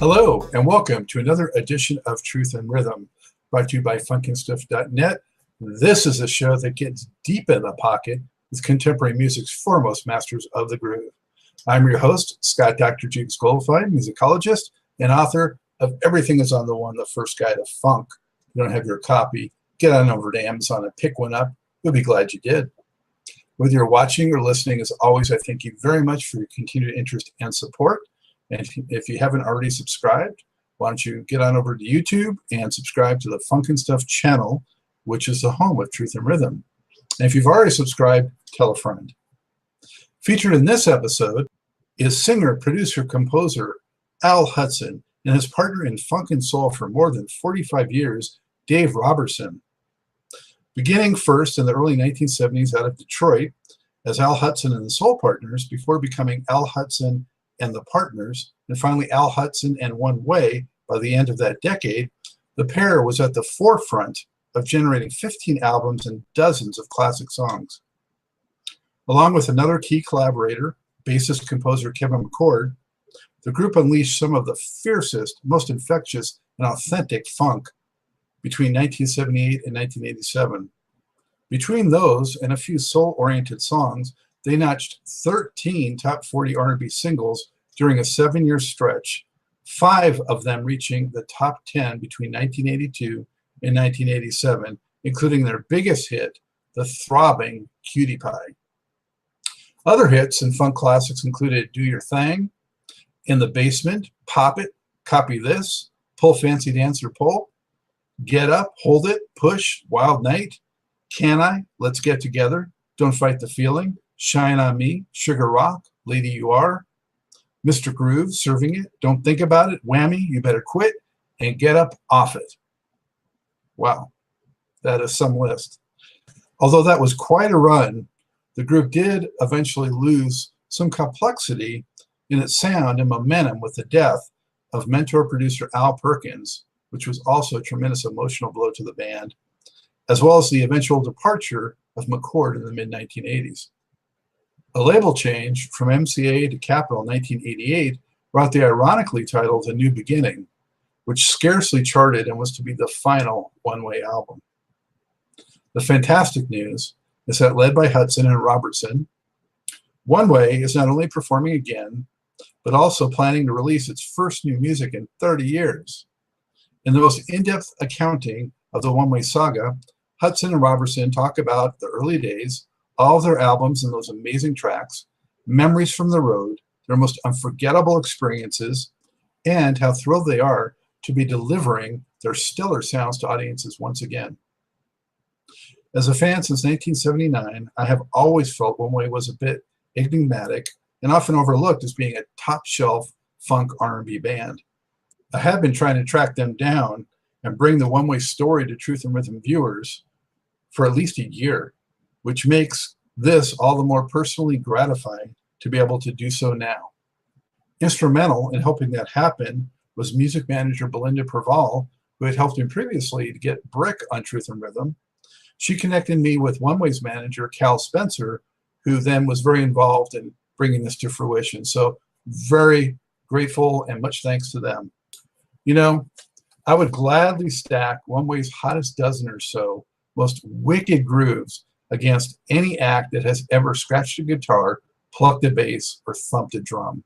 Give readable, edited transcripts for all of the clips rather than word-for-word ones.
Hello, and welcome to another edition of Truth and Rhythm, brought to you by funkinstuff.net. This is a show that gets deep in the pocket with contemporary music's foremost masters of the groove. I'm your host, Scott Dr. Goldfine, musicologist and author of Everything is on the One, the First Guide to Funk. If you don't have your copy, get on over to Amazon and pick one up. You'll be glad you did. Whether you're watching or listening, as always, I thank you very much for your continued interest and support. And if you haven't already subscribed, why don't you get on over to YouTube and subscribe to the Funkin' Stuff channel, which is the home of Truth and Rhythm. And if you've already subscribed, tell a friend. Featured in this episode is singer, producer, composer Al Hudson and his partner in funk and soul for more than 45 years, Dave Roberson. Beginning first in the early 1970s out of Detroit as Al Hudson and the Soul Partners before becoming Al Hudson and the Partners, and finally Al Hudson and One Way by the end of that decade, the pair was at the forefront of generating 15 albums and dozens of classic songs. Along with another key collaborator, bassist composer Kevin McCord, the group unleashed some of the fiercest, most infectious, and authentic funk between 1978 and 1987. Between those and a few soul-oriented songs, they notched 13 top 40 R&B singles during a 7-year stretch, 5 of them reaching the top 10 between 1982 and 1987, including their biggest hit, the throbbing Cutie Pie. Other hits and funk classics included Do Your Thang, In the Basement, Pop It, Copy This, Pull Fancy Dancer Pull, Get Up, Hold It, Push, Wild Night, Can I, Let's Get Together, Don't Fight the Feeling, Shine on Me, Sugar Rock, Lady You Are, Mr. Groove, Serving It, Don't Think About It, Whammy, You Better Quit, and Get Up Off It. Wow, that is some list. Although that was quite a run, the group did eventually lose some complexity in its sound and momentum with the death of mentor-producer Al Perkins, which was also a tremendous emotional blow to the band, as well as the eventual departure of McCord in the mid-1980s. A label change from MCA to Capitol in 1988 brought the ironically titled A New Beginning, which scarcely charted and was to be the final one-way album. The fantastic news is that, led by Hudson and Roberson, One Way is not only performing again, but also planning to release its first new music in 30 years. In the most in-depth accounting of the One Way saga, Hudson and Roberson talk about the early days, all of their albums and those amazing tracks, memories from the road, their most unforgettable experiences, and how thrilled they are to be delivering their stellar sounds to audiences once again. As a fan since 1979, I have always felt One Way was a bit enigmatic and often overlooked as being a top-shelf funk R&B band. I have been trying to track them down and bring the One Way story to Truth and Rhythm viewers for at least a year, which makes this all the more personally gratifying to be able to do so now. Instrumental in helping that happen was music manager Belinda Preval, who had helped him previously to get Brick on Truth and Rhythm. She connected me with One Way's manager, Cal Spencer, who then was very involved in bringing this to fruition. So very grateful and much thanks to them. You know, I would gladly stack One Way's hottest dozen or so most wicked grooves against any act that has ever scratched a guitar, plucked a bass, or thumped a drum.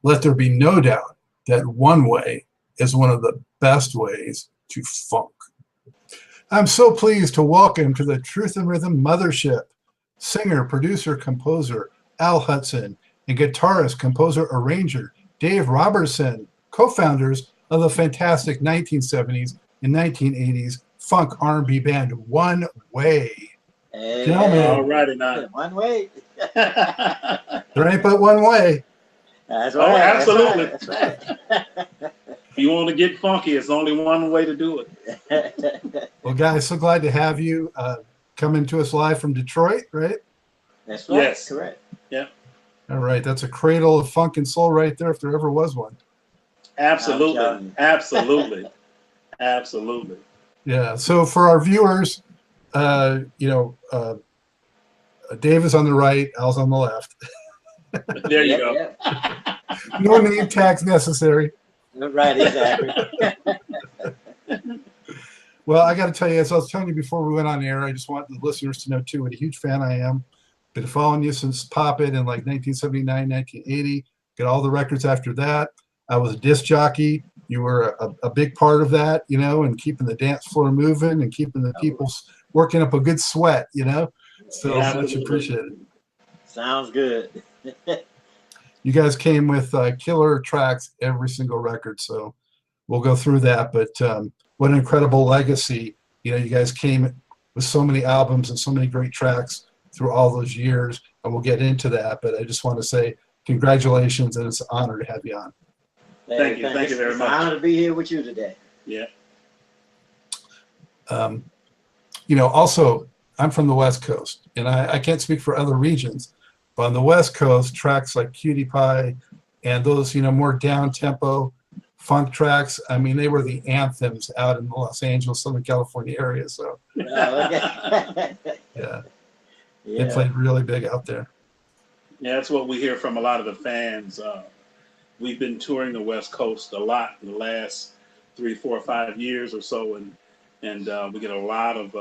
Let there be no doubt that One Way is one of the best ways to funk. I'm so pleased to welcome to the Truth and Rhythm mothership singer, producer, composer Al Hudson and guitarist, composer, arranger Dave Roberson, co-founders of the fantastic 1970s and 1980s funk R&B band One Way. Hey, gentlemen, all righty now. One Way. There ain't but one way. That's right. Oh, absolutely. That's right. If you want to get funky, it's only one way to do it. Well, guys, so glad to have you coming to us live from Detroit, right? That's right. Yes. Correct. Yeah. All right. That's a cradle of funk and soul right there, if there ever was one. Absolutely. Absolutely. Absolutely. Yeah. So for our viewers, Dave is on the right, Al's on the left. There you go. Yeah. No name tags necessary. Right, exactly. Well, I got to tell you, as I was telling you before we went on air, I just want the listeners to know too what a huge fan I am. Been following you since Pop It in like 1979, 1980. Got all the records after that. I was a disc jockey. You were a big part of that, you know, and keeping the dance floor moving and keeping the people working up a good sweat, you know. So Yeah, much appreciated. Sounds good. You guys came with killer tracks every single record, so we'll go through that. But what an incredible legacy. You know, you guys came with so many albums and so many great tracks through all those years, and we'll get into that. But I just want to say congratulations, and it's an honor to have you on. Thank you very much. It's an honor to be here with you today. Yeah. You know, also, I'm from the West Coast, and I can't speak for other regions, but on the West Coast, tracks like Cutie Pie and those, you know, more down-tempo funk tracks, I mean, they were the anthems out in the Los Angeles, Southern California area. So, Okay. yeah, they played really big out there. Yeah, that's what we hear from a lot of the fans. We've been touring the West Coast a lot in the last 3, 4, 5 years or so, and we get a lot of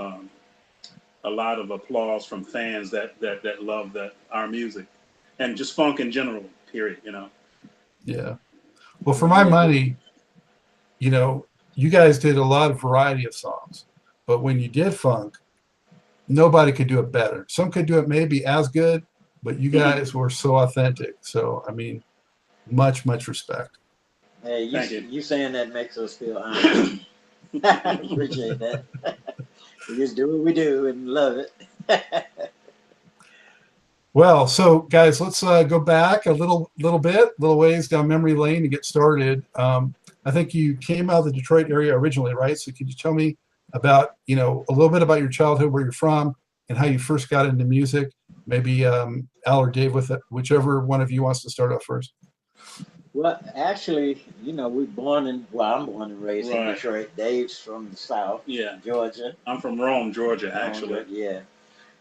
applause from fans that love our music and just funk in general. Period. You know. Yeah. Well, for my money, you know, you guys did a lot of variety of songs, but when you did funk, nobody could do it better. Some could do it maybe as good, but you guys were so authentic. So, I mean, much respect. Hey, you saying that makes us feel honored. I appreciate that. We just do what we do and love it. Well, so guys, let's go back a little ways down memory lane to get started. I think you came out of the Detroit area originally, right? So could you tell me about, you know, a little bit about your childhood, where you're from, and how you first got into music? Maybe Al or Dave, with it, whichever one of you wants to start off first. Well, actually, you know, I'm born and raised in Detroit. Dave's from the South, Georgia. I'm from Rome, Georgia, actually. Yeah.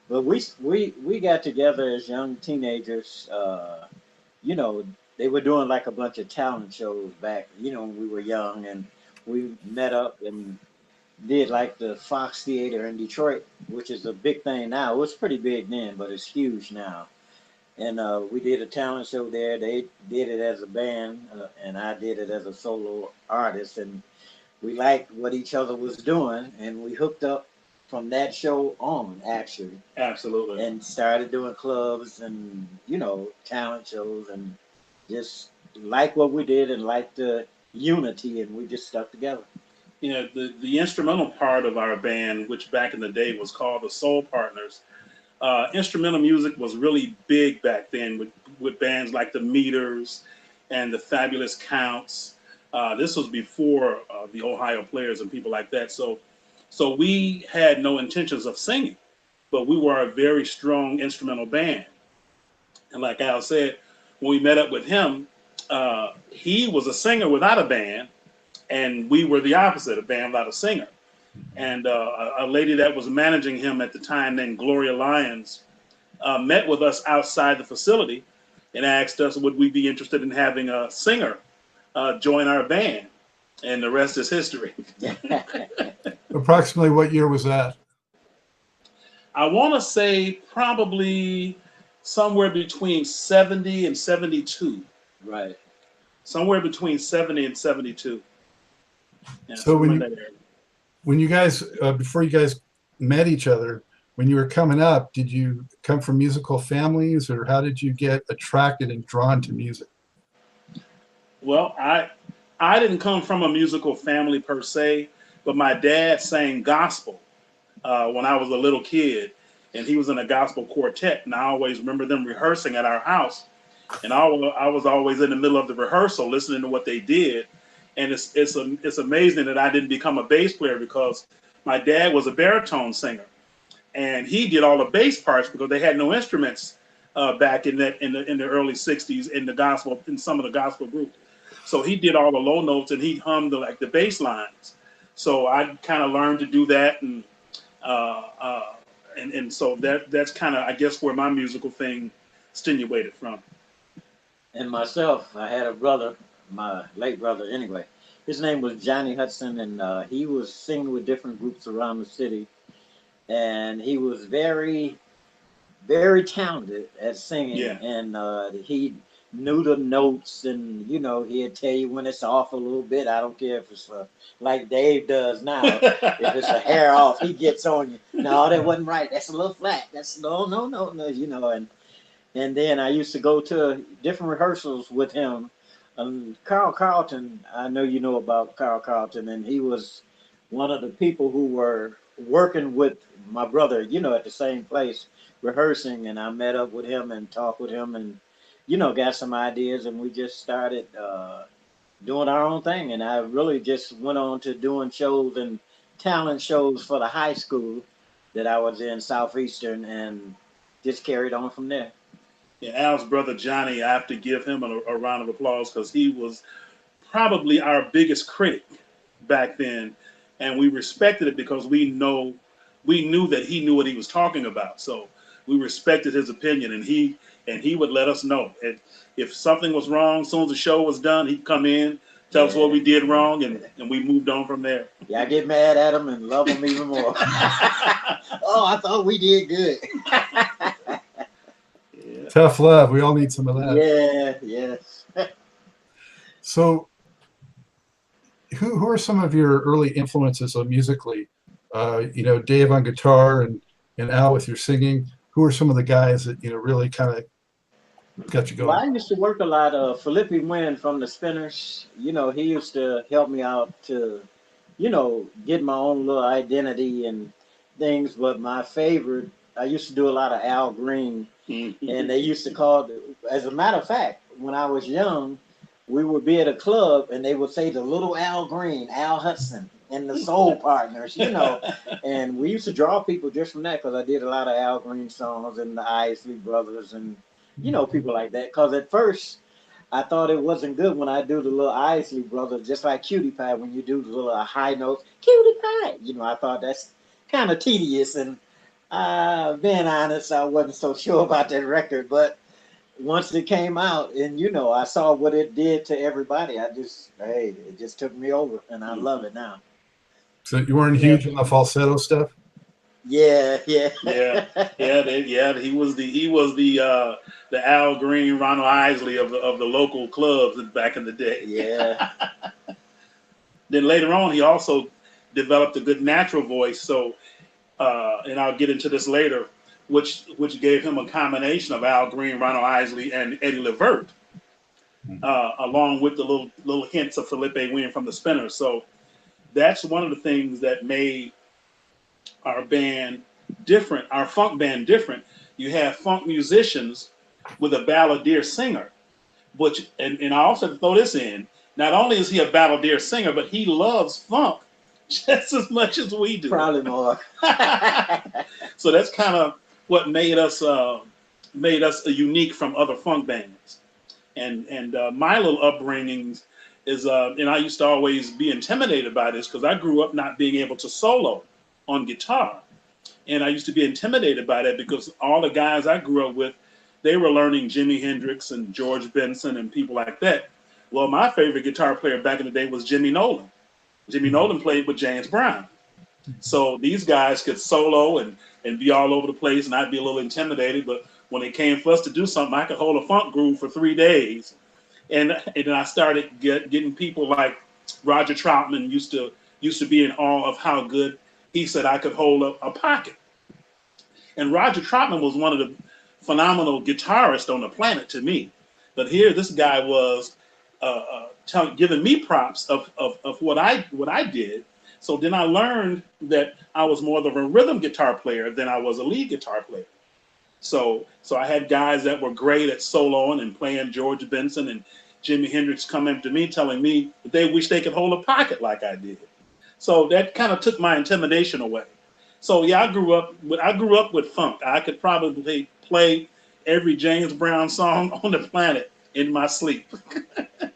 But we got together as young teenagers. You know, they were doing like a bunch of talent shows back, you know, when we were young, and we met up and did like the Fox Theater in Detroit, which is a big thing now. It was pretty big then, but it's huge now. And we did a talent show there. They did it as a band, and I did it as a solo artist. And we liked what each other was doing, and we hooked up from that show on, actually. Absolutely. And started doing clubs and, you know, talent shows, and just liked what we did and liked the unity, and we just stuck together. You know, the instrumental part of our band, which back in the day was called the Soul Partners, instrumental music was really big back then with bands like the Meters and the Fabulous Counts. This was before the Ohio Players and people like that. So we had no intentions of singing, but we were a very strong instrumental band. And like Al said, when we met up with him, he was a singer without a band, and we were the opposite, a band without a singer. And a lady that was managing him at the time named Gloria Lyons met with us outside the facility and asked us, would we be interested in having a singer join our band? And the rest is history. Approximately what year was that? I want to say probably somewhere between 70 and 72. Right. Somewhere between 70 and 72. Yeah, so when you guys, before you guys met each other, when you were coming up, did you come from musical families, or how did you get attracted and drawn to music? Well, I didn't come from a musical family per se, but my dad sang gospel when I was a little kid, and he was in a gospel quartet, and I always remember them rehearsing at our house, and I was always in the middle of the rehearsal listening to what they did. And it's amazing that I didn't become a bass player, because my dad was a baritone singer, and he did all the bass parts because they had no instruments back in the early '60s in some of the gospel groups. So he did all the low notes, and he hummed the bass lines. So I kind of learned to do that, and so that's kind of, I guess, where my musical thing stimulated from. And myself, I had a brother my late brother anyway. His name was Johnny Hudson, and he was singing with different groups around the city. And he was very, very talented at singing, Yeah. and he knew the notes, and he'd tell you when it's off a little bit. I don't care if it's like Dave does now. If it's a hair off, he gets on you. No, that wasn't right. That's a little flat. That's no, no, no, no. And then I used to go to different rehearsals with him. Carl Carlton, I know you know about Carl Carlton, and he was one of the people who were working with my brother, at the same place rehearsing. And I met up with him and talked with him and, got some ideas, and we just started doing our own thing. And I really just went on to doing shows and talent shows for the high school that I was in, Southeastern, and just carried on from there. Yeah, Al's brother Johnny, I have to give him a round of applause because he was probably our biggest critic back then, and we respected it because we knew that he knew what he was talking about. So we respected his opinion, and he would let us know. And if something was wrong, as soon as the show was done, he'd come in, tell us what we did wrong, and we moved on from there. Yeah, I get mad at him and love him even more. Oh, I thought we did good. Tough love. We all need some of that. Yeah, yes. So, who are some of your early influences musically? Dave on guitar and Al with your singing. Who are some of the guys that really kind of got you going? Well, I used to work a lot. Felipe Wynn from the Spinners. He used to help me out to, get my own little identity and things. But my favorite, I used to do a lot of Al Green. And they used to call, as a matter of fact, when I was young, we would be at a club and they would say the little Al Green, Al Hudson, and the Soul Partners, And we used to draw people just from that because I did a lot of Al Green songs and the Isley Brothers and, people like that. Because at first, I thought it wasn't good when I do the little Isley Brothers, just like Cutie Pie, when you do the little high notes, Cutie Pie. I thought that's kind of tedious, and being honest, I wasn't so sure about that record, but once it came out and I saw what it did to everybody, it just took me over, and I love it now. So you weren't huge on the falsetto stuff? Yeah. He was the Al Green, Ronald Isley of the local clubs back in the day. Yeah. Then later on, he also developed a good natural voice. So. And I'll get into this later, which gave him a combination of Al Green, Ronald Isley, and Eddie Levert, along with the little hints of Felipe Wynn from the Spinners. So that's one of the things that made our band different, our funk band different. You have funk musicians with a balladeer singer, and I also throw this in. Not only is he a balladeer singer, but he loves funk just as much as we do. Probably more. So that's kind of what made us unique from other funk bands. And my little upbringing is, and I used to always be intimidated by this because I grew up not being able to solo on guitar. And I used to be intimidated by that because all the guys I grew up with, they were learning Jimi Hendrix and George Benson and people like that. Well, my favorite guitar player back in the day was Jimmy Nolan. Jimmy Nolan played with James Brown. So these guys could solo and be all over the place, and I'd be a little intimidated. But when it came for us to do something, I could hold a funk groove for 3 days. And then I started getting people like Roger Troutman used to be in awe of how good he said I could hold a pocket. And Roger Troutman was one of the phenomenal guitarists on the planet to me. But here, this guy was giving me props of what I did. So then I learned that I was more of a rhythm guitar player than I was a lead guitar player. So I had guys that were great at soloing and playing George Benson and Jimi Hendrix coming to me telling me that they wish they could hold a pocket like I did. So that kind of took my intimidation away. So yeah, I grew up with funk. I could probably play every James Brown song on the planet in my sleep.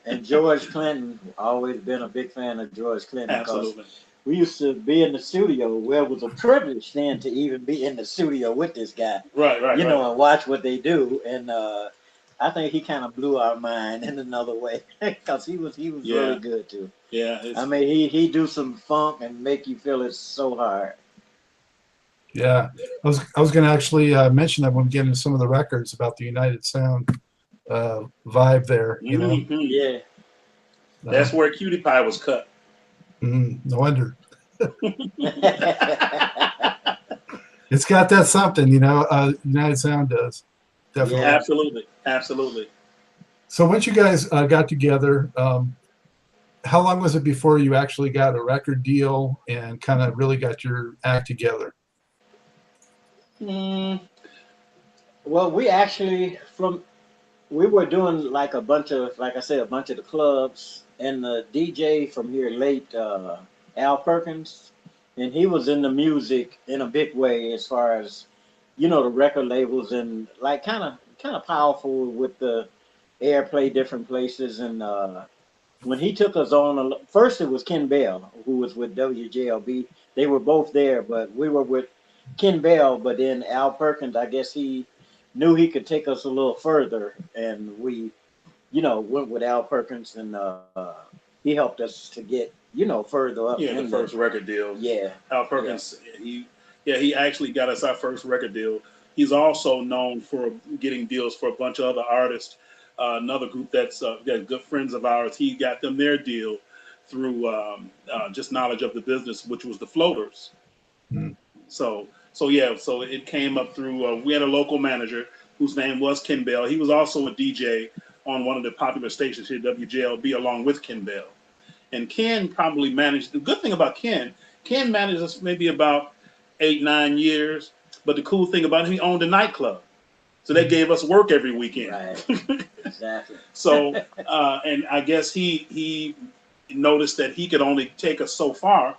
And George Clinton, always been a big fan of George Clinton. Absolutely. We used to be in the studio where it was a privilege then to even be in the studio with this guy. Right. And watch what they do. And I think he kind of blew our mind in another way because he was really good too. Yeah, I mean, he do some funk and make you feel it so hard. Yeah, I was going to actually mention that when we get into some of the records about the United Sound vibe there. You know, Yeah. That's where Cutie Pie was cut. No wonder. It's got that something, you know. United Sound does, definitely. Yeah. Absolutely, absolutely. So once you guys got together, how long was it before you actually got a record deal and kind of really got your act together? Well, we actually we were doing like a bunch of, like I said, a bunch of the clubs, and the DJ from here, late Al Perkins, and he was in the music in a big way as far as, you know, the record labels, and like kind of powerful with the airplay different places. And when he took us on, first it was Ken Bell, who was with WJLB. They were both there, but we were with Ken Bell. But then Al Perkins, I guess he knew he could take us a little further, and we, you know, went with Al Perkins, and he helped us to get, you know, further up. Yeah, the first record deal. Yeah, Al Perkins. Yeah. He actually got us our first record deal. He's also known for getting deals for a bunch of other artists. Another group that's good friends of ours, he got them their deal through just knowledge of the business, which was the Floaters. So it came up through. We had a local manager whose name was Ken Bell. He was also a DJ on one of the popular stations here, WJLB, along with Ken Bell. And Ken probably managed. The good thing about Ken managed us maybe about 8-9 years. But the cool thing about him, he owned a nightclub. So they gave us work every weekend. Right. Exactly. So, and I guess he noticed that he could only take us so far.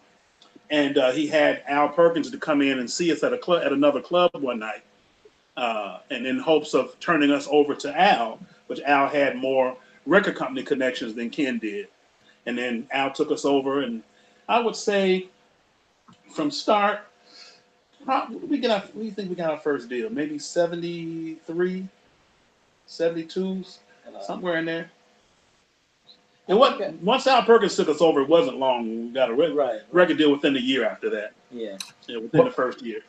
And he had Al Perkins to come in and see us at another club one night. And in hopes of turning us over to Al, which Al had more record company connections than Ken did. And then Al took us over, and I would say from start, what do you think we got our first deal? Maybe 73, 72, somewhere in there. And once Al Perkins took us over, it wasn't long. We got a record deal within a year after that. Yeah, within the first year.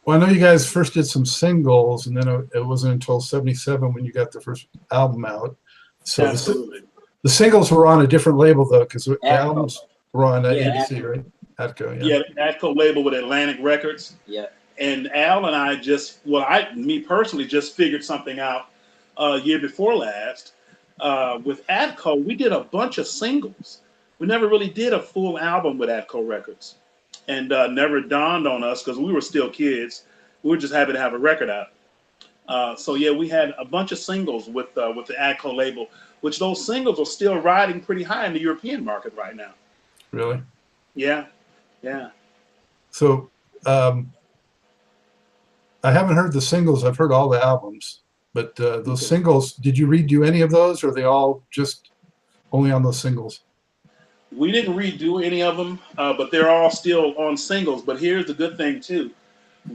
Well, I know you guys first did some singles, and then it wasn't until '77 when you got the first album out. So absolutely. The singles were on a different label, though, because the albums were on ABC, right? Atco, yeah. Yeah, Atco label with Atlantic Records. Yeah. And Al and I me personally just figured something out year before last. With Atco, we did a bunch of singles. We never really did a full album with Atco Records. And never dawned on us because we were still kids. We were just happy to have a record out. So yeah, we had a bunch of singles with the Atco label, which those singles are still riding pretty high in the European market right now. Really? Yeah. So I haven't heard the singles. I've heard all the albums, but those singles, did you redo any of those, or are they all just only on those singles? We didn't redo any of them, but they're all still on singles. But here's the good thing too.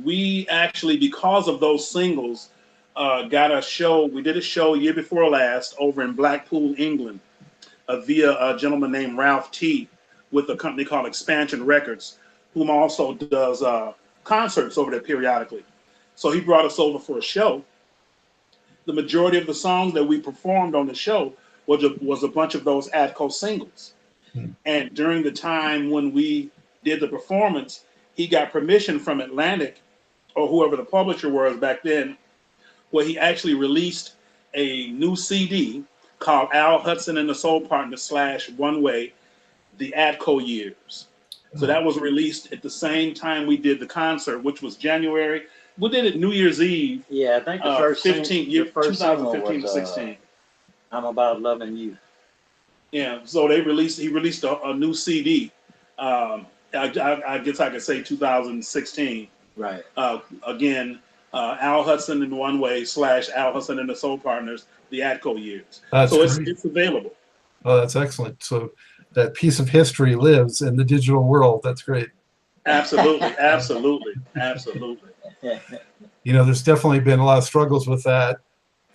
We actually, because of those singles, got a show. We did a show year before last over in Blackpool, England, via a gentleman named Ralph T. with a company called Expansion Records, whom also does concerts over there periodically. So he brought us over for a show. The majority of the songs that we performed on the show was a bunch of those Atco singles. And during the time when we did the performance, he got permission from Atlantic, or whoever the publisher was back then, where he actually released a new CD called Al Hudson and the Soul Partners / One Way, the Atco Years. So that was released at the same time we did the concert, which was January. We did it New Year's Eve. Yeah, I think the first 2015 to 16. I'm About Loving You. Yeah, so he released a new CD. I guess I could say 2016. Right. Again, Al Hudson in One Way / Al Hudson and the Soul Partners, the Atco Years. So it's available. Oh, that's excellent. So that piece of history lives in the digital world. That's great. Absolutely. You know, there's definitely been a lot of struggles with that.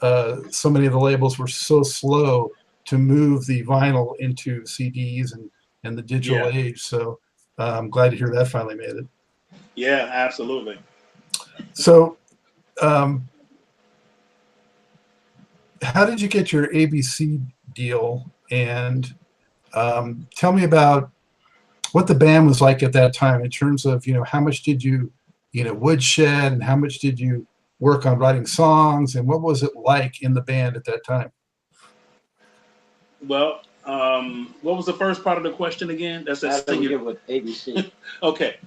so many of the labels were so slow to move the vinyl into CDs and the digital age. So I'm glad to hear that finally made it. Yeah, absolutely. So how did you get your ABC deal? And tell me about what the band was like at that time in terms of, how much did you, woodshed, and how much did you work on writing songs, and what was it like in the band at that time? Well, what was the first part of the question again? That's How did we get with ABC? Okay.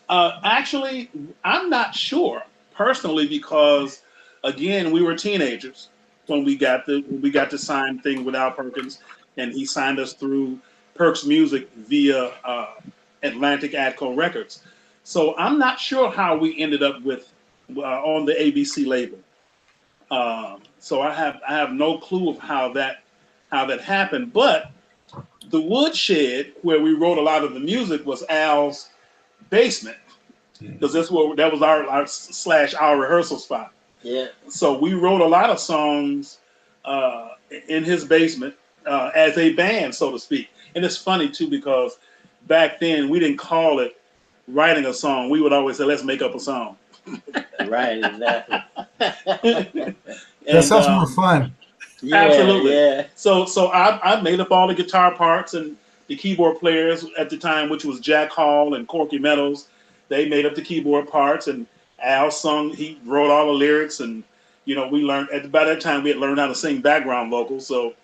Actually, I'm not sure personally because, again, we were teenagers when we got to sign thing with Al Perkins, and he signed us through Perks Music via Atlantic Adco Records. So I'm not sure how we ended up with on the ABC label. So I have no clue of how that happened. But the woodshed where we wrote a lot of the music was Al's basement, because that was our rehearsal spot. Yeah. So we wrote a lot of songs in his basement as a band, so to speak. And it's funny too because back then we didn't call it writing a song. We would always say, "Let's make up a song." Right, exactly. That sounds more fun. Yeah, absolutely. Yeah. So I made up all the guitar parts, and the keyboard players at the time, which was Jack Hall and Corky Meadows, they made up the keyboard parts, and Al sung. He wrote all the lyrics, and we learned by that time we had learned how to sing background vocals. So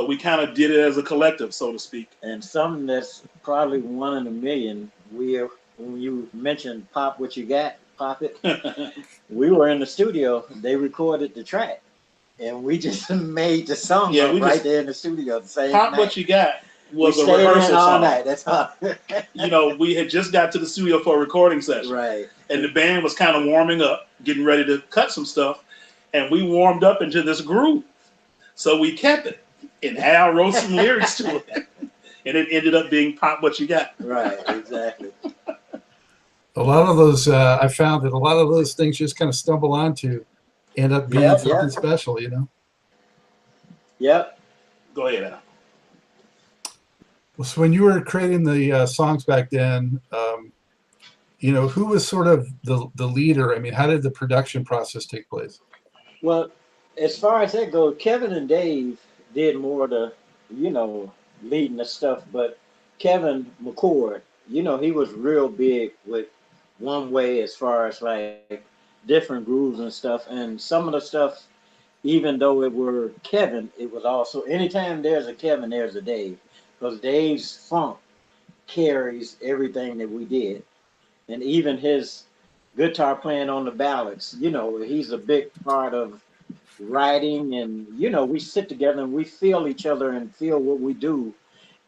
we kind of did it as a collective, so to speak. And something that's probably 1 in a million. When you mentioned "Pop What You Got," Pop It, we were in the studio. They recorded the track, and we just made the song right there in the studio the same Pop night. What You Got was we a rehearsal all song. Night. That's all. We had just got to the studio for a recording session, right? And the band was kind of warming up, getting ready to cut some stuff, and we warmed up into this groove. So we kept it, and Al wrote some lyrics to it, and it ended up being "Pop What You Got." Right, exactly. A lot of those, I found that a lot of those things just kind of stumble onto, end up being something special, Yep. Go ahead, Al. Well, so when you were creating the songs back then, who was sort of the leader? I mean, how did the production process take place? Well, as far as that goes, Kevin and Dave did more of the, leading the stuff, but Kevin McCord, he was real big with one way as far as like different grooves and stuff. And some of the stuff, even though it were Kevin, it was also, anytime there's a Kevin, there's a Dave, because Dave's funk carries everything that we did. And even his guitar playing on the ballads, he's a big part of writing. And, we sit together and we feel each other and feel what we do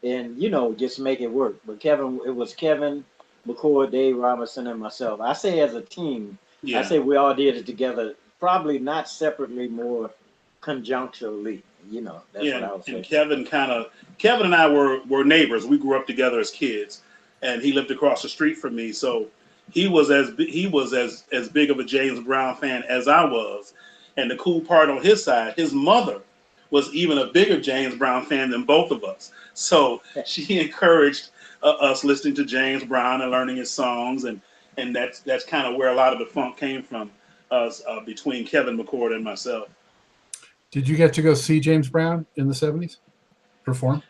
and, just make it work. But it was Kevin, McCord, Dave Roberson, and myself. I say as a team, I say we all did it together, probably not separately, more conjuncturally. That's what I would say. And Kevin and I were neighbors. We grew up together as kids, and he lived across the street from me. So he was as big of a James Brown fan as I was. And the cool part on his side, his mother was even a bigger James Brown fan than both of us. So she encouraged us listening to James Brown and learning his songs, and that's kind of where a lot of the funk came from, between Kevin McCord and myself. Did you get to go see James Brown in the 70s perform?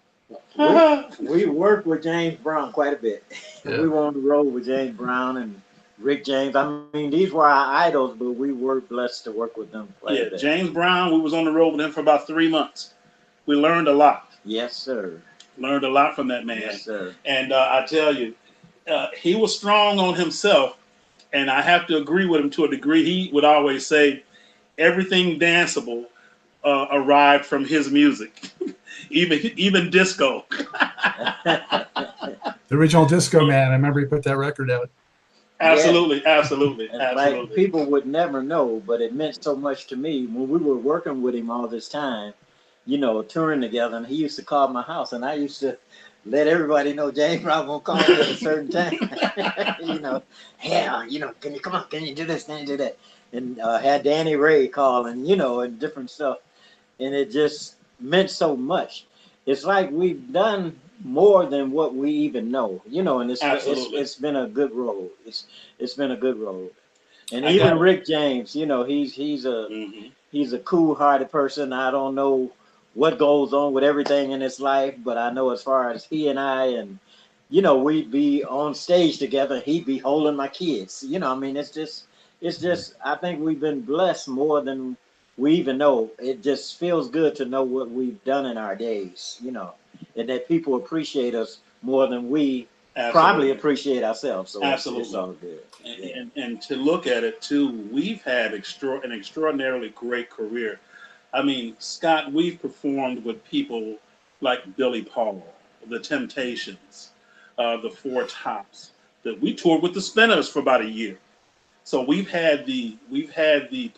We worked with James Brown quite a bit. Yeah. We were on the road with James Brown and Rick James. I mean, these were our idols, but we were blessed to work with them quite a bit. James Brown, we was on the road with him for about 3 months. We learned a lot. Yes, sir. Learned a lot from that man. Yes, sir. And I tell you, he was strong on himself, and I have to agree with him to a degree. He would always say everything danceable arrived from his music, even disco. The original disco man. I remember he put that record out. Absolutely, absolutely. Like, people would never know, but it meant so much to me when we were working with him all this time, touring together. And he used to call my house, and I used to, let everybody know James Brown gonna call me at a certain time. You know, hell, you know, can you come on? Can you do this? Can you do that? And had Danny Ray calling, you know, and different stuff, and it just meant so much. It's like we've done more than what we even know, you know, and it's been a good road. It's been a good road. And even Rick James, you know, he's a cool-hearted person. I don't know what goes on with everything in his life, but I know as far as he and I, and you know, we'd be on stage together. He'd be holding my kids. You know, I mean, it's just. I think we've been blessed more than we even know. It just feels good to know what we've done in our days. You know, and that people appreciate us more than we probably appreciate ourselves. So it's all good. And to look at it too, we've had an extraordinarily great career. I mean, Scott, we've performed with people like Billy Paul, the Temptations, the Four Tops. That we toured with the Spinners for about a year. So we've had the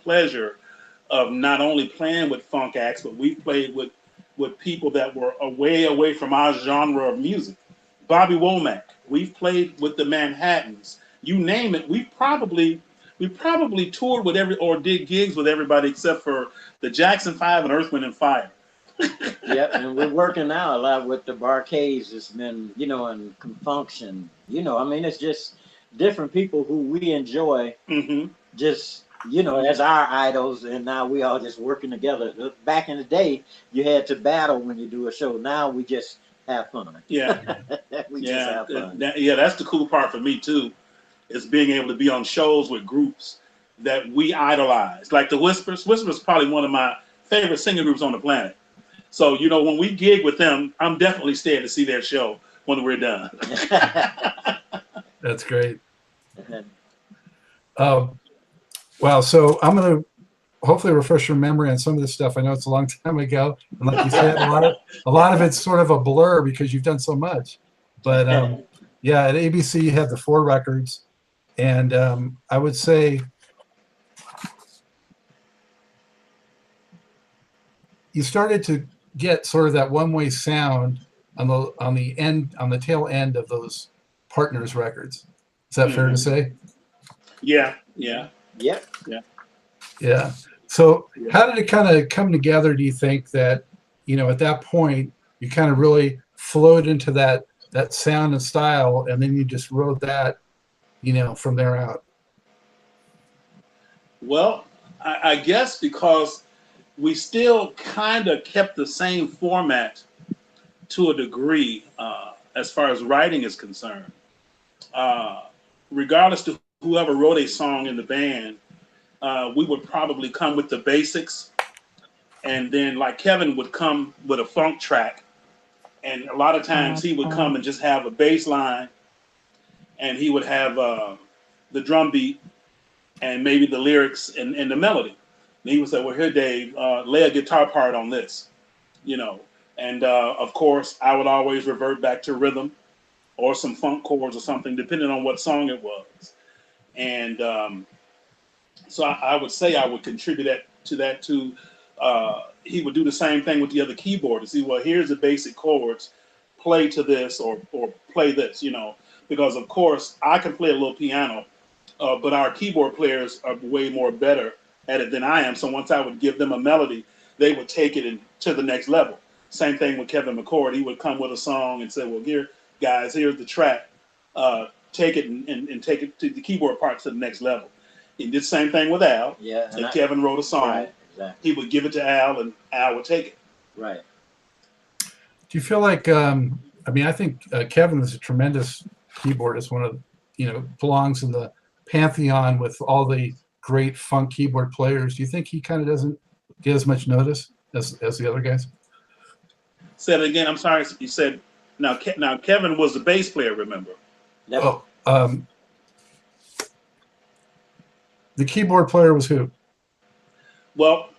pleasure of not only playing with funk acts, but we've played with people that were way away from our genre of music. Bobby Womack, we've played with the Manhattans. You name it, we probably toured with or did gigs with everybody except for the Jackson 5 and Earth, Wind and Fire. Yep, and we're working now a lot with the Barcades. It's been, you know, and Confunction. You know, I mean, it's just different people who we enjoy, just, you know, as our idols, and now we all just working together. Back in the day, you had to battle when you do a show. Now we just have fun. Yeah, just have fun. That's the cool part for me too, is being able to be on shows with groups that we idolize, like the Whispers. Whispers is probably one of my favorite singing groups on the planet. So, you know, when we gig with them, I'm definitely staying to see their show when we're done. That's great. Well, so I'm going to hopefully refresh your memory on some of this stuff. I know it's a long time ago, and like you said, a lot of it's sort of a blur because you've done so much. But yeah, at ABC you have the 4 records, and I would say you started to get sort of that one-way sound on the tail end of those Partners records. Is that fair to say? Yeah. So how did it kind of come together, do you think, that, you know, at that point you kind of really flowed into that sound and style, and then you just wrote that, you know, from there out? Well, I guess because we still kind of kept the same format to a degree as far as writing is concerned. Regardless to whoever wrote a song in the band, we would probably come with the basics, and then like Kevin would come with a funk track, and a lot of times he would come and just have a bass line, and he would have the drum beat and maybe the lyrics and the melody. And he would say, well, here, Dave, lay a guitar part on this, you know. And of course, I would always revert back to rhythm or some funk chords or something, depending on what song it was. And so I would say I would contribute to that too. He would do the same thing with the other keyboardists. See, well, here's the basic chords, play to this or play this, you know, because of course I can play a little piano, but our keyboard players are way more better at it than I am. So once I would give them a melody, they would take it to the next level. Same thing with Kevin McCord. He would come with a song and say, well, here, guys, here's the track. Take it and take it to the keyboard part to the next level. He did the same thing with Al. Yeah. And Kevin wrote a song. Right, exactly. He would give it to Al, and Al would take it. Right. Do you feel like, I mean, I think Kevin is a tremendous keyboardist, one of, you know, belongs in the pantheon with all the great funk keyboard players. Do you think he kind of doesn't get as much notice as the other guys? Say it again. I'm sorry. You said, now Kevin was the bass player, remember? Yep. Oh, the keyboard player was who? Well,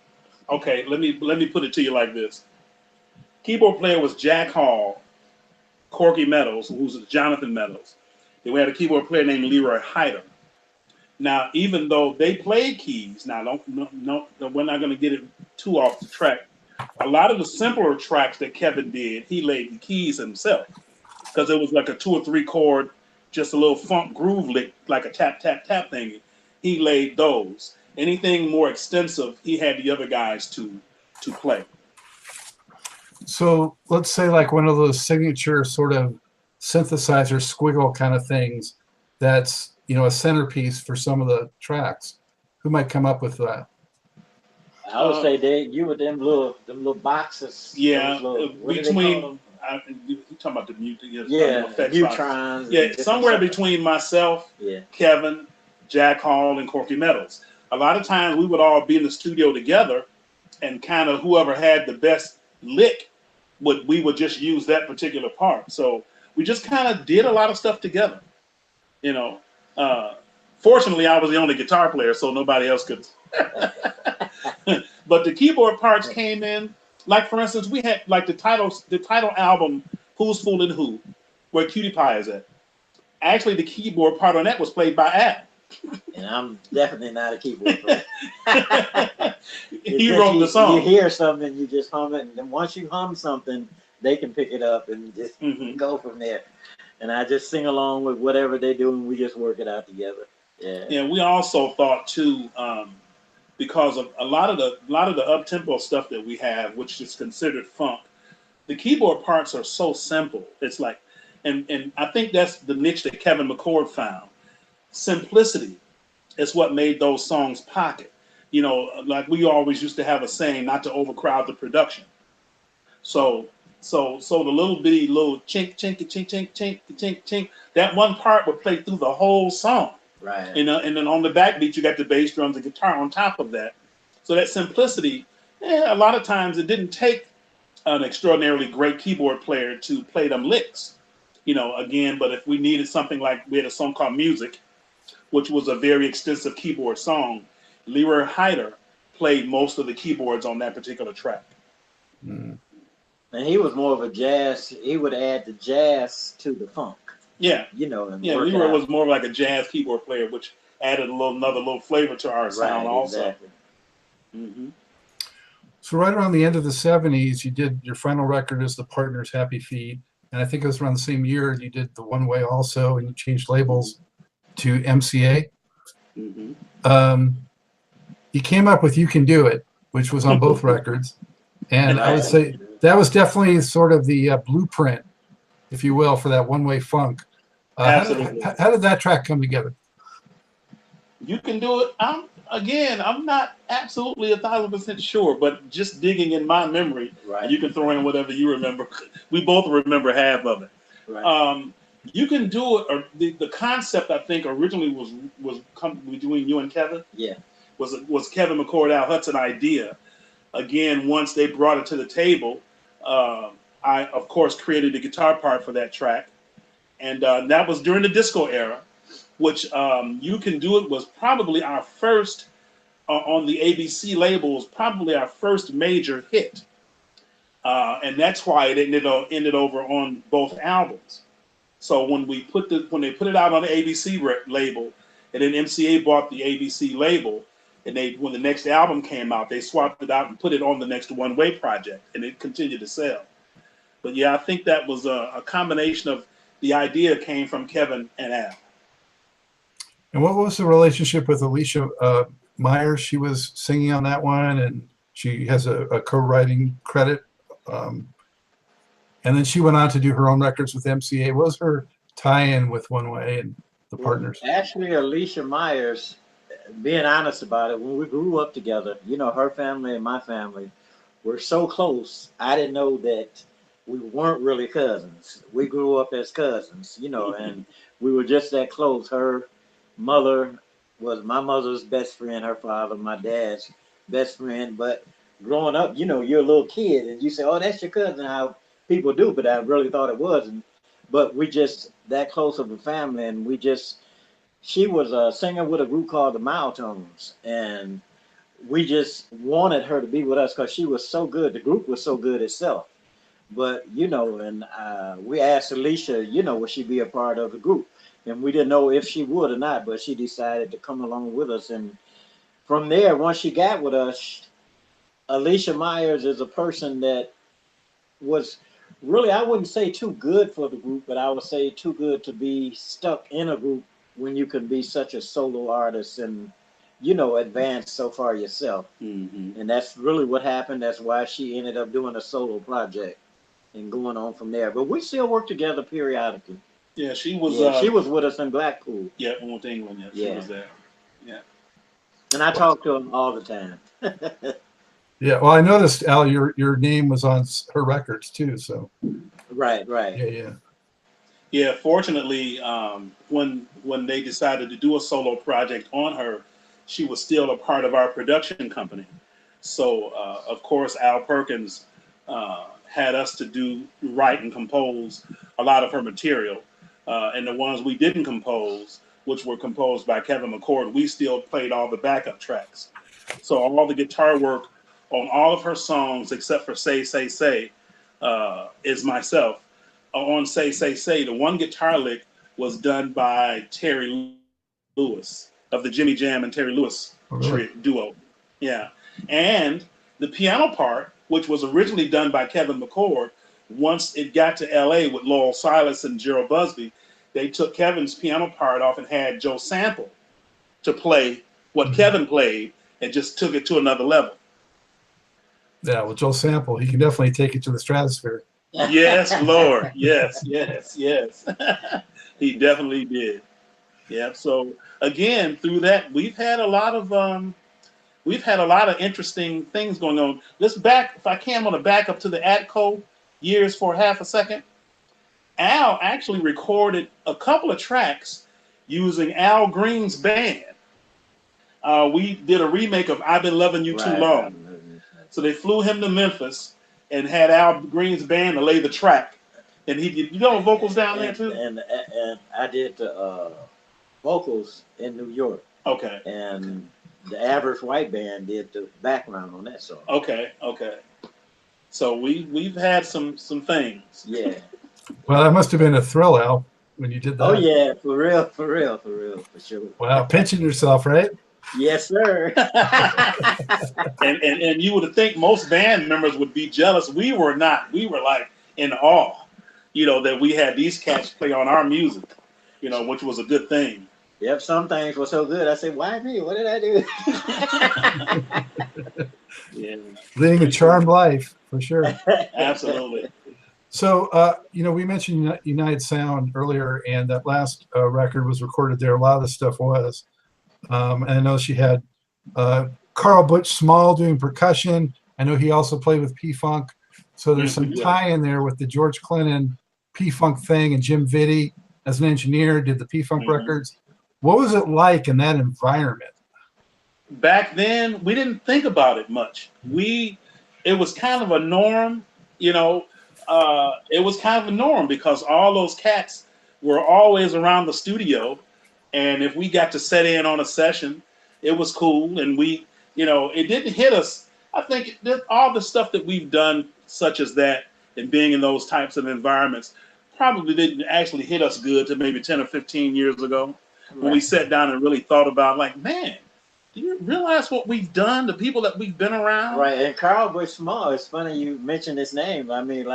okay, let me put it to you like this. Keyboard player was Jack Hall, Corky Meadows, who's Jonathan Meadows. Then we had a keyboard player named Leroy Hyder. Now, even though they played keys, now no, we're not going to get it too off the track. A lot of the simpler tracks that Kevin did, he laid the keys himself. because it was like a 2 or 3 chord, just a little funk groove lick, like a tap, tap, tap thing. He laid those. Anything more extensive, he had the other guys to play. So let's say like one of those signature sort of synthesizer squiggle kind of things that's, you know, a centerpiece for some of the tracks. Who might come up with that? I would say you with them little boxes. Yeah, Between you talking about the music? Yeah, Neutrons. Yeah, somewhere between myself, Kevin, Jack Hall, and Corky Meadows. A lot of times we would all be in the studio together, and kind of whoever had the best lick, we would just use that particular part. So we just kind of did a lot of stuff together. You know, fortunately, I was the only guitar player, so nobody else could. But the keyboard parts came in. Like for instance, we had like the title album, "Who's Fooling Who," where Cutie Pie is at. Actually, the keyboard part on that was played by Al. And I'm definitely not a keyboard player. He wrote the song. You hear something, and you just hum it, and then once you hum something, they can pick it up and just go from there. And I just sing along with whatever they do, and we just work it out together. Yeah. Yeah. We also thought too, because of a lot of the up-tempo stuff that we have, which is considered funk, the keyboard parts are so simple. It's like, and I think that's the niche that Kevin McCord found. Simplicity is what made those songs pocket. You know, like we always used to have a saying, not to overcrowd the production. So the little bitty little chink, chinky, chink, chink, chink, chink, chink, that one part would play through the whole song. Right. You know, and then on the backbeat, you got the bass drums and guitar on top of that. So that simplicity, a lot of times it didn't take an extraordinarily great keyboard player to play them licks. You know, again, but if we needed something like, we had a song called Music, which was a very extensive keyboard song. Leroy Hyder played most of the keyboards on that particular track. Mm. And he was more of a jazz. He would add the jazz to the funk. Yeah, you know. And Leroy was more like a jazz keyboard player, which added another little flavor to our sound also. Exactly. Mm-hmm. So right around the end of the 70s, you did your final record as the Partners' Happy Feet. And I think it was around the same year you did the One Way also, and you changed labels to MCA. Mm-hmm. You came up with You Can Do It, which was on both records. And I would say that was definitely sort of the blueprint, if you will, for that one-way funk. Absolutely. How did that track come together? You Can Do It. I'm not absolutely 1,000% sure, but just digging in my memory, you can throw in whatever you remember. We both remember half of it. Right. You Can Do It, or the concept I think originally was between you and Kevin. Yeah. Was Kevin McCord, Al Hudson idea. Again, once they brought it to the table, I of course created the guitar part for that track, and that was during the disco era, which You Can Do It was probably our first on the ABC label, was probably our first major hit, and that's why it ended over on both albums. So when they put it out on the ABC label, and then MCA bought the ABC label, and when the next album came out, they swapped it out and put it on the next One Way project, and it continued to sell. But yeah, I think that was a combination of the idea came from Kevin and Al. And what was the relationship with Alicia Myers? She was singing on that one, and she has a co-writing credit. And then she went on to do her own records with MCA. What was her tie-in with One Way and the Partners? Actually, Alicia Myers, being honest about it, when we grew up together, you know, her family and my family were so close. I didn't know that we weren't really cousins. We grew up as cousins, you know, and we were just that close. Her mother was my mother's best friend, her father, my dad's best friend. But growing up, you know, you're a little kid and you say, oh, that's your cousin, how people do, but I really thought it wasn't. But we just that close of a family, and she was a singer with a group called the Milestones, and we just wanted her to be with us because she was so good. The group was so good itself. But, you know, and we asked Alicia, you know, would she be a part of the group? And we didn't know if she would or not, but she decided to come along with us. And from there, once she got with us, Alicia Myers is a person that was really, I wouldn't say too good for the group, but I would say too good to be stuck in a group when you can be such a solo artist and, advance so far yourself. And that's really what happened. That's why she ended up doing a solo project and going on from there. But we still work together periodically. Yeah, she was. She was with us in Blackpool. Yeah, we went to England. Yeah, she was there. Yeah. And I talk to him all the time. Yeah, well, I noticed, Al, your name was on her records too. So. Right. Yeah. Fortunately, when they decided to do a solo project on her, she was still a part of our production company. So, of course, Al Perkins had us to write and compose a lot of her material. And the ones we didn't compose, which were composed by Kevin McCord, we still played all the backup tracks. So all the guitar work on all of her songs, except for Say, Say, Say, is myself. On Say, Say, Say, the one guitar lick was done by Terry Lewis of the Jimmy Jam and Terry Lewis duo. Yeah. And the piano part, which was originally done by Kevin McCord, once it got to LA with Lowell Silas and Gerald Busby, they took Kevin's piano part off and had Joe Sample to play what Kevin played and just took it to another level. Yeah, well, Joe Sample, he can definitely take it to the stratosphere. Yes, Lord. Yes. He definitely did. Yeah. So again, through that, we've had a lot of interesting things going on. If I can, I want to back up to the Atco years for half a second. Al actually recorded a couple of tracks using Al Green's band. We did a remake of I've Been Loving You Too Long. So they flew him to Memphis and had Al Green's band to lay the track. And he did, vocals down there too? And I did the vocals in New York. Okay. And the Average White Band did the background on that song. Okay. So we've had some things. Yeah. Well, that must have been a thrill, Al, when you did that. Oh yeah, for real, for sure. Wow, pinching yourself, right? Yes, sir. and you would think most band members would be jealous. We were not. We were like in awe, that we had these cats play on our music, which was a good thing. Yep, some things were so good. I said, why me? What did I do? Yeah. Leading a charmed life, for sure. Absolutely. So, we mentioned United Sound earlier, and that last record was recorded there. A lot of the stuff was. And I know she had Carl Butch Small doing percussion. I know he also played with P-Funk. So there's some tie in there with the George Clinton P-Funk thing, and Jim Vitti, as an engineer, did the P-Funk records. What was it like in that environment? Back then, we didn't think about it much. It was kind of a norm, it was kind of a norm because all those cats were always around the studio. And if we got to set in on a session, it was cool. And it didn't hit us. I think all the stuff that we've done, such as that, and being in those types of environments, probably didn't actually hit us good to maybe 10 or 15 years ago. Right. When we sat down and really thought about, man, do you realize what we've done, the people that we've been around? Right. And Carl Butch Small, it's funny you mentioned his name. I mean,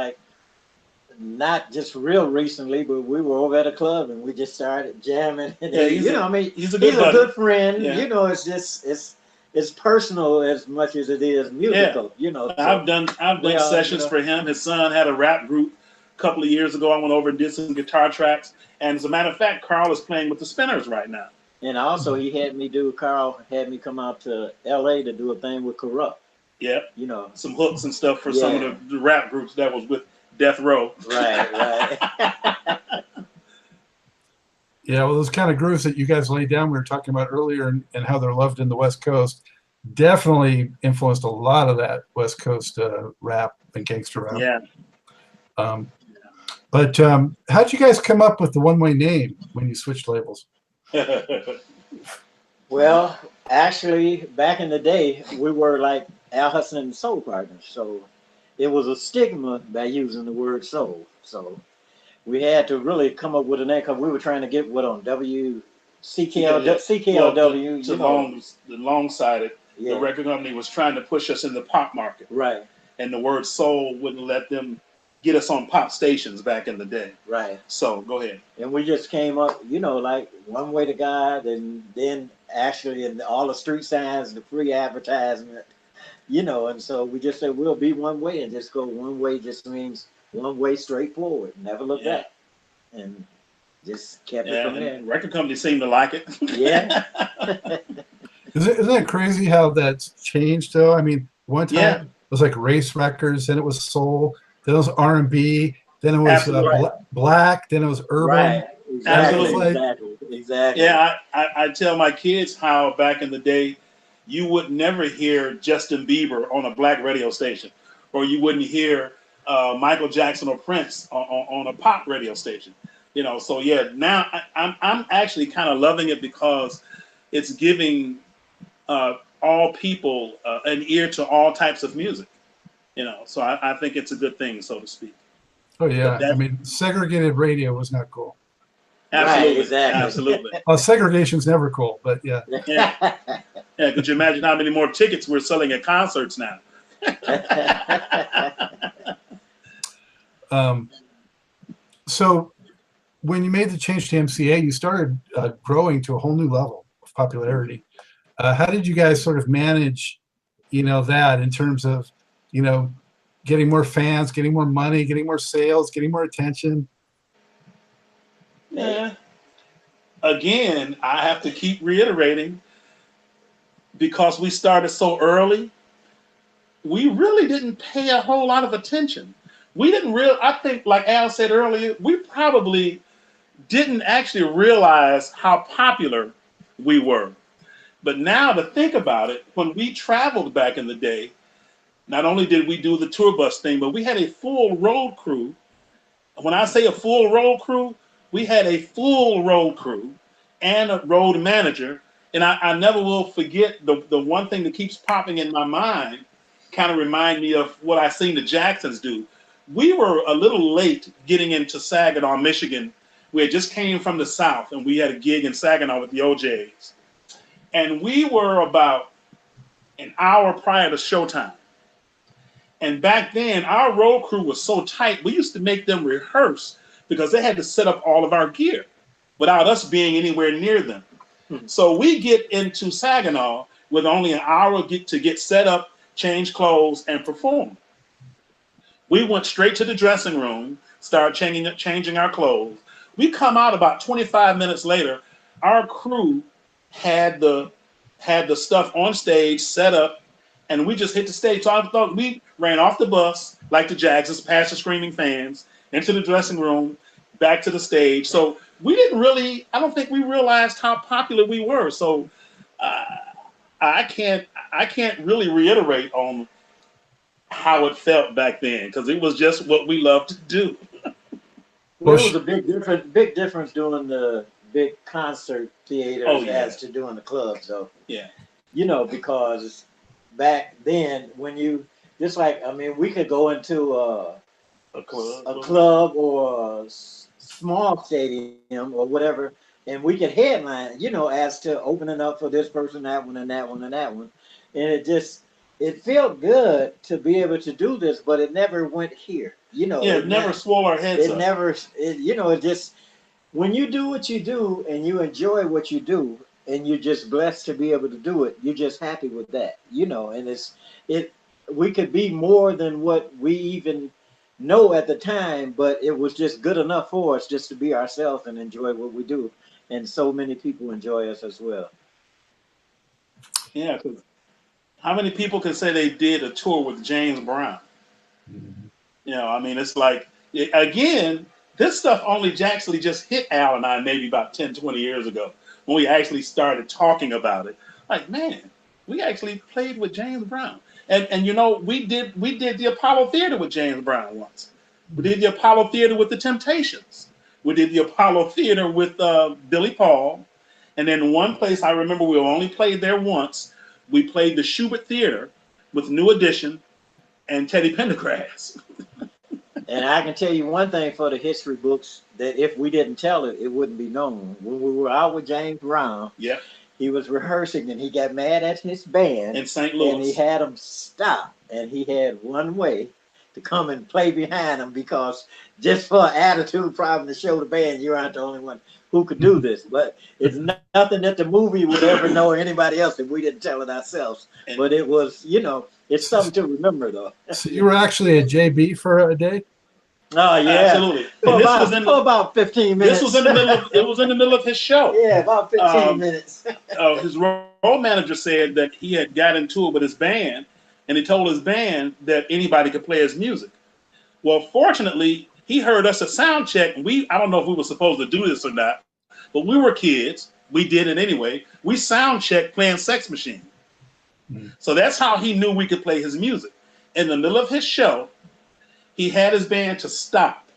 not just real recently, but we were over at a club and we just started jamming. And yeah, he's a good friend. Yeah. It's just it's personal as much as it is musical. Yeah. So, I've done sessions for him. His son had a rap group a couple of years ago. I went over and did some guitar tracks. And as a matter of fact, Carl is playing with the Spinners right now. And also, Carl had me come out to LA to do a thing with Corrupt. Yeah. Some hooks and stuff for some of the rap groups that was with Death Row. Right. Yeah, well, those kind of grooves that you guys laid down, we were talking about earlier, and how they're loved in the West Coast, definitely influenced a lot of that West Coast rap and gangster rap. Yeah. But how'd you guys come up with the One Way name when you switched labels? Well, actually, back in the day, we were like Al Hudson and Soul Partners, so it was a stigma by using the word soul. So we had to really come up with a name because we were trying to get what on CKLW. The long-sided. Yeah. The record company was trying to push us in the pop market. Right. And the word soul wouldn't let them get us on pop stations back in the day. Right. So go ahead. And we just came up, you know, like One Way to God, and then actually in all the street signs, the free advertisement, you know, and so we just said we'll be one way and just go one way just means one way straight forward, never look back. And just kept it from there. Record companies seem to like it. Yeah. Isn't it crazy how that's changed though? I mean, one time Yeah. it was like race records, then it was soul, then it was R&B, then it was black, then it was urban. Right. Absolutely. Exactly. Yeah, I tell my kids how back in the day you would never hear Justin Bieber on a black radio station, or you wouldn't hear Michael Jackson or Prince on a pop radio station. You know, so yeah, now I'm actually kind of loving it because it's giving all people an ear to all types of music. You know, so I think it's a good thing, so to speak. Oh yeah, I mean, segregated radio was not cool. Absolutely, right, exactly. Absolutely. Well, segregation's never cool, but yeah. Yeah. Could you imagine how many more tickets we're selling at concerts now? So when you made the change to MCA, you started growing to a whole new level of popularity. How did you guys sort of manage, you know, that in terms of, you know, getting more fans, getting more money, getting more sales, getting more attention? Yeah. Again, I have to keep reiterating, because we started so early, we really didn't pay a whole lot of attention. We didn't I think, like Al said earlier, we probably didn't actually realize how popular we were. But now to think about it, when we traveled back in the day, not only did we do the tour bus thing, but we had a full road crew. When I say a full road crew, we had a full road crew and a road manager. And I never will forget the one thing that keeps popping in my mind, kind of remind me of what I seen the Jacksons do. We were a little late getting into Saginaw, Michigan. We had just came from the South, and we had a gig in Saginaw with the OJs. And we were about an hour prior to showtime. And back then, our road crew was so tight, we used to make them rehearse because they had to set up all of our gear without us being anywhere near them. So we get into Saginaw with only an hour to get set up, change clothes, and perform. We went straight to the dressing room, started changing our clothes. We come out about 25 minutes later. Our crew had the stuff on stage set up, and we just hit the stage. So I thought we ran off the bus like the Jacksons, past the screaming fans, into the dressing room, back to the stage. So we didn't really, I don't think we realized how popular we were. So I can't really reiterate on how it felt back then, because it was just what we loved to do. Well, it was a big difference doing the big concert theaters as to doing the clubs, though. Yeah. You know, because back then, when you, just like, I mean, we could go into a club or a small stadium or whatever, and we could headline, you know, as to opening up for this person, that one, and that one, and that one. And it felt good to be able to do this, but it never went here. You know, it never swole our heads up. You know, it just, when you do what you do and you enjoy what you do and you're just blessed to be able to do it, you're just happy with that, you know, and we could be more than what we even know at the time, but it was just good enough for us just to be ourselves and enjoy what we do. And so many people enjoy us as well. Yeah, because how many people can say they did a tour with James Brown? Mm-hmm. You know, I mean, it's like, again, this stuff only actually just hit Al and I maybe about 10, 20 years ago when we actually started talking about it. Like, man, we actually played with James Brown. And you know, we did the Apollo Theater with James Brown once. We did the Apollo Theater with the Temptations. We did the Apollo Theater with Billy Paul. And then one place I remember we only played there once, we played the Schubert Theater with New Edition and Teddy Pendergrass. And I can tell you one thing for the history books, that if we didn't tell it, it wouldn't be known. When we were out with James Brown, he was rehearsing and he got mad at his band in St. Louis. And he had them stop, and he had One Way. to come and play behind him, because just for attitude problem to show the band you aren't the only one who could do this. But it's nothing that the movie would ever know, or anybody else, if we didn't tell it ourselves. But it was, you know, it's something to remember, though. So you were actually a JB for a day? Oh yeah, absolutely. For about 15 minutes. This was in the middle of, it was in the middle of his show. Yeah, about 15 minutes. His road manager said that he had got into it with his band, and he told his band that anybody could play his music. Well, fortunately, he heard us at sound check, and I don't know if we were supposed to do this or not, but we were kids. We did it anyway. We sound checked playing Sex Machine. So that's how he knew we could play his music. In the middle of his show, he had his band to stop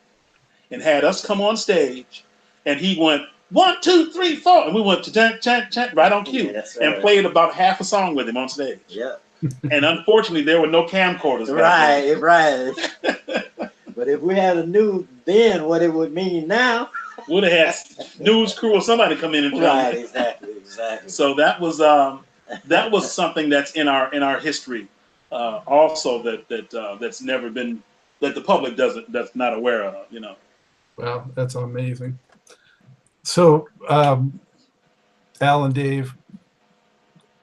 and had us come on stage, and he went 1, 2, 3, 4, and we went to chant right on cue, and played about half a song with him on stage. Yeah. And unfortunately, there were no camcorders. Right. But if we had knew then what it would mean now, would have had news crew or somebody come in and right, exactly. So that was something that's in our history, also that's never been, that the public that's not aware of, you know. Wow, that's amazing. So, Al and Dave,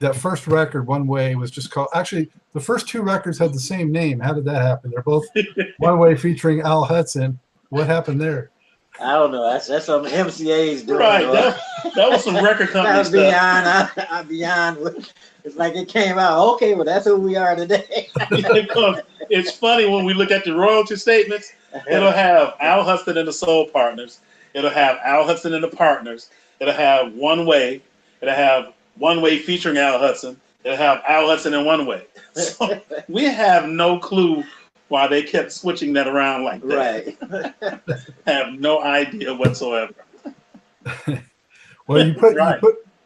that first record, One Way, was just called, actually, the first two records had the same name. How did that happen? They're both One Way featuring Al Hudson. What happened there? I don't know. That's some MCA's doing. Right. That was some record company stuff. Beyond. It's like it came out. Okay, well, that's who we are today. It's funny when we look at the royalty statements. It'll have Al Hudson and the Soul Partners. It'll have Al Hudson and the Partners. It'll have One Way. It'll have One Way featuring Al Hudson. It'll have Al Hudson and One Way. So we have no clue why they kept switching that around like that. Right. Have no idea whatsoever. Well,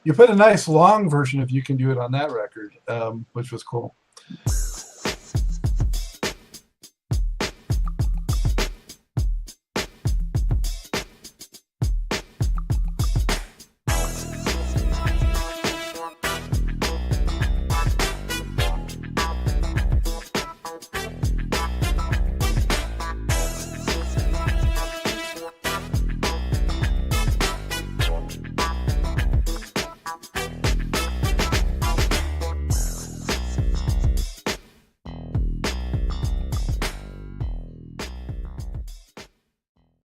you put a nice long version of You Can Do It on that record, which was cool.